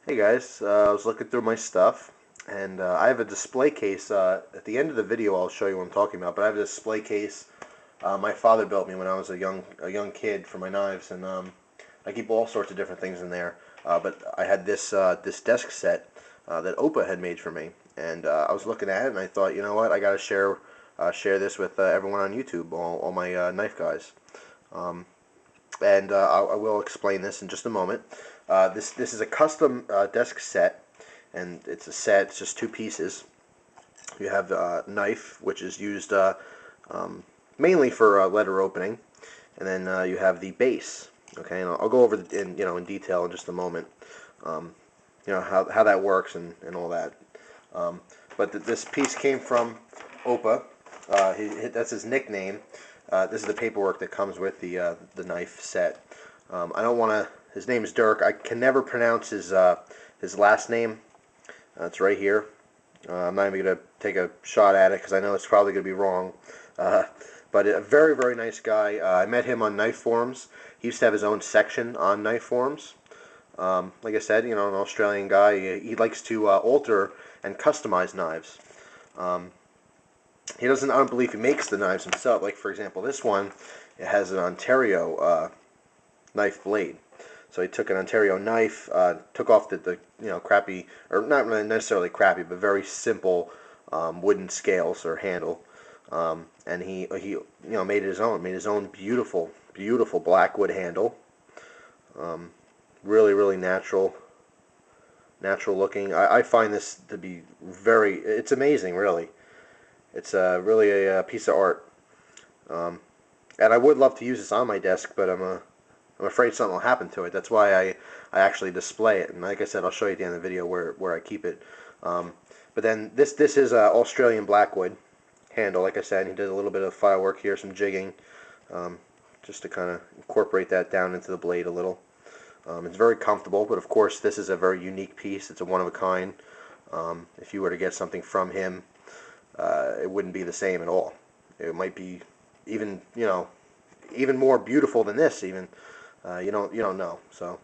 Hey guys, I was looking through my stuff, and I have a display case. At the end of the video, I'll show you what I'm talking about. But I have a display case my father built me when I was a young kid for my knives, and I keep all sorts of different things in there. But I had this desk set that Oupa had made for me, and I was looking at it, and I thought, you know what, I got to share this with everyone on YouTube, all my knife guys. Um, and I will explain this in just a moment. This is a custom desk set, and it's a set. It's just two pieces. You have a knife, which is used um, mainly for letter opening, and then you have the base. Okay, and I'll go over in detail in just a moment. Um, how that works and all that. Um, but this piece came from Oupa. That's his nickname. This is the paperwork that comes with the knife set. I don't want to. His name is Dirk. I can never pronounce his last name. It's right here. I'm not even going to take a shot at it because I know it's probably going to be wrong. Uh, but a very, very nice guy. I met him on knife forums. He used to have his own section on knife forums. Like I said, an Australian guy. He likes to alter and customize knives. Um, he doesn't. I don't believe he makes the knives himself. Like for example, this one, it has an Ontario knife blade. So he took an Ontario knife, took off the crappy, or not really necessarily crappy, but very simple wooden scales or handle, and he made it his own. Made his own beautiful black wood handle. Um, really really natural looking. I find this to be very. It's amazing, really. It's really a piece of art. Um, and I would love to use this on my desk, but I'm afraid something will happen to it. That's why I actually display it. And like I said, I'll show you at the end of the video where I keep it. But then this is Australian blackwood handle. Like I said, he did a little bit of file work here, some jigging, um, just to kind of incorporate that down into the blade a little. It's very comfortable, but of course this is a very unique piece. It's a one of a kind. If you were to get something from him, it wouldn't be the same at all. It might be even even more beautiful than this even. You don't know. So,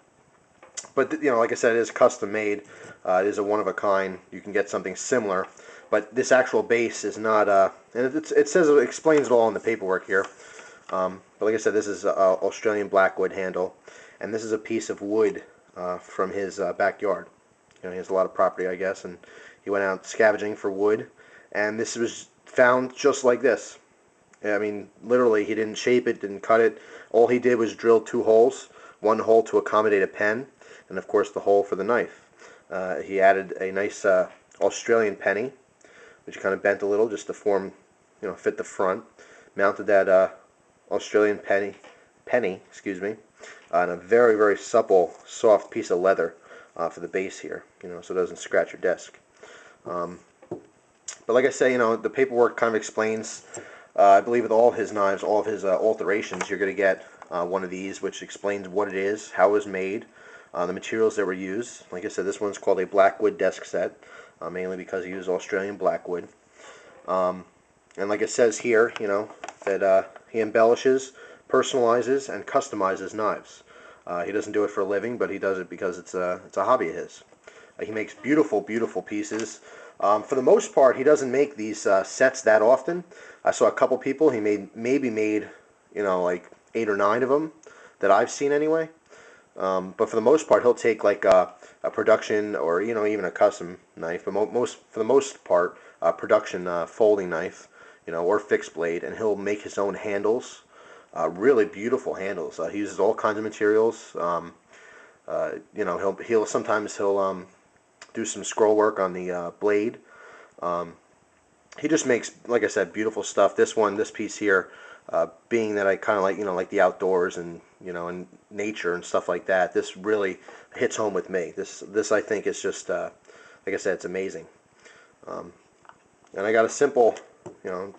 but like I said, it is custom made. It is a one of a kind. You can get something similar, but this actual base is not. And it says it explains it all in the paperwork here. But like I said, this is Australian blackwood handle, and this is a piece of wood from his backyard. He has a lot of property, I guess, and he went out scavenging for wood, and this was found just like this. I mean, literally, he didn't shape it, didn't cut it. All he did was drill two holes, one hole to accommodate a pen, and of course the hole for the knife. He added a nice Australian penny, which kind of bent a little just to form, fit the front. Mounted that Australian excuse me, on a very, very supple, soft piece of leather for the base here, so it doesn't scratch your desk. Um, but like I say, the paperwork kind of explains. I believe with all his knives, all of his alterations, you're going to get one of these, which explains what it is, how it was made, the materials that were used. Like I said, this one's called a blackwood desk set, mainly because he used Australian blackwood. And like it says here, that he embellishes, personalizes, and customizes knives. He doesn't do it for a living, but he does it because it's a hobby of his. He makes beautiful pieces. For the most part, he doesn't make these sets that often. I saw a couple people. He maybe made, like 8 or 9 of them that I've seen anyway. But for the most part, he'll take like a production or even a custom knife. But for the most part, production folding knife, or fixed blade, and he'll make his own handles. Really beautiful handles. He uses all kinds of materials. He'll sometimes do some scroll work on the blade. Um, he just makes, like I said, beautiful stuff. This piece here, being that I kind of like the outdoors and and nature and stuff like that. This really hits home with me. This I think is just, like I said, it's amazing. Um, and I got a simple,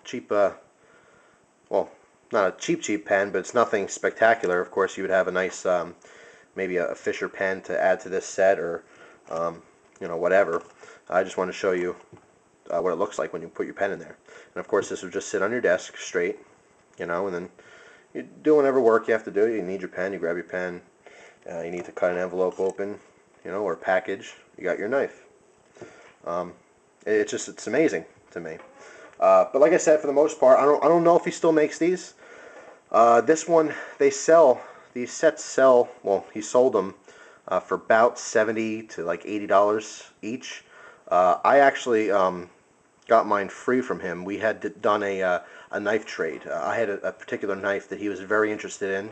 cheap, well, not a cheap pen, but it's nothing spectacular. Of course, you would have a nice, maybe a Fisher pen to add to this set, or whatever. I just want to show you what it looks like when you put your pen in there. And of course, this would just sit on your desk straight, and then you do whatever work you have to do. You need your pen, you grab your pen. You need to cut an envelope open. or package, you got your knife. It's amazing to me. But like I said, for the most part, I don't know if he still makes these. This one, these sets sell, well, he sold them for about $70 to like $80 each. I actually got mine free from him. We had done a knife trade. I had a particular knife that he was very interested in,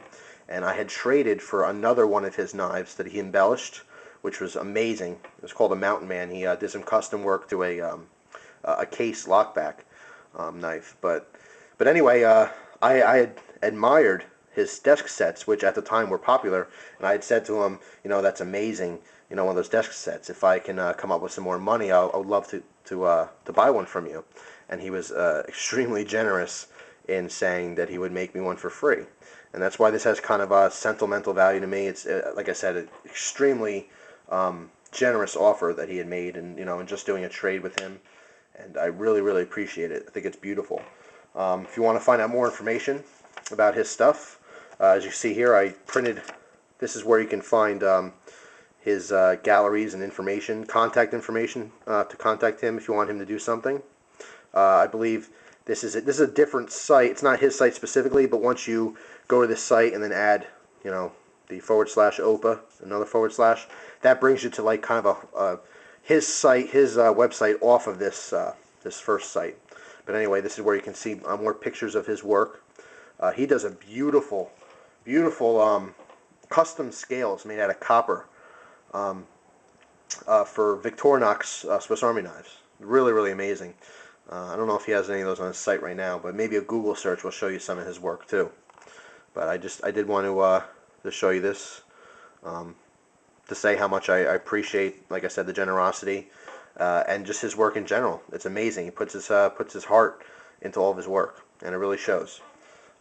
and I had traded for another one of his knives that he embellished, which was amazing. It was called a Mountain Man. He did some custom work to a case lockback knife. But anyway, I had admired his desk sets, which at the time were popular, and I had said to him, that's amazing, one of those desk sets. If I can come up with some more money, I would love to buy one from you. And he was extremely generous in saying that he would make me one for free. And that's why this has kind of a sentimental value to me. It's, like I said, an extremely generous offer that he had made, and just doing a trade with him. And I really, really appreciate it. I think it's beautiful. If you want to find out more information about his stuff, as you see here, I printed, this is where you can find his galleries and information, contact information to contact him if you want him to do something. I believe this is a different site. It's not his site specifically, but once you go to this site and then add, the /Oupa, another /, that brings you to like kind of his site, his website off of this this first site. But anyway, this is where you can see more pictures of his work. He does a beautiful, beautiful custom scales made out of copper for Victorinox Swiss Army knives. Really, really amazing. I don't know if he has any of those on his site right now, but maybe a Google search will show you some of his work too. But I did want to show you this to say how much I appreciate, like I said, the generosity and just his work in general. It's amazing. He puts his heart into all of his work, and it really shows.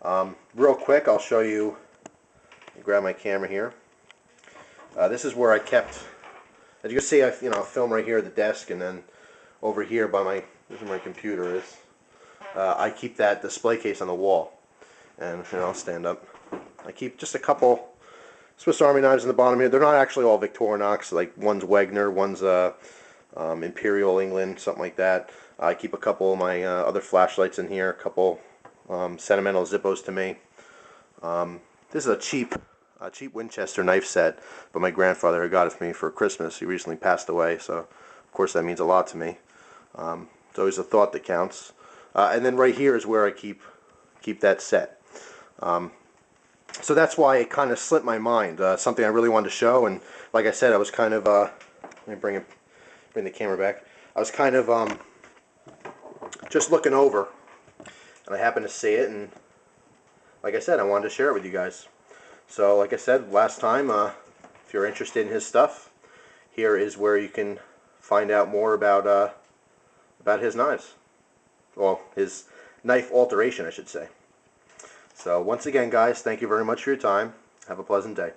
Real quick, I'll show you. Grab my camera here. This is where I kept. As you can see, I film right here at the desk, and then over here by this is where my computer is. I keep that display case on the wall, and I'll stand up. I keep just a couple Swiss Army knives in the bottom here. They're not actually all Victorinox. Like one's Wegner, one's Imperial England, something like that. I keep a couple of my other flashlights in here. A couple sentimental Zippos to me. This is a cheap Winchester knife set, but my grandfather had got it for me for Christmas. He recently passed away, so of course that means a lot to me. It's always a thought that counts. And then right here is where I keep that set. So that's why it kind of slipped my mind. Something I really wanted to show, and like I said, I was kind of let me bring the camera back. I was kind of just looking over, and I happened to see it, and like I said, I wanted to share it with you guys. So like I said last time, if you're interested in his stuff, here is where you can find out more about his knives. Well, his knife alteration, I should say. So once again, guys, thank you very much for your time. Have a pleasant day.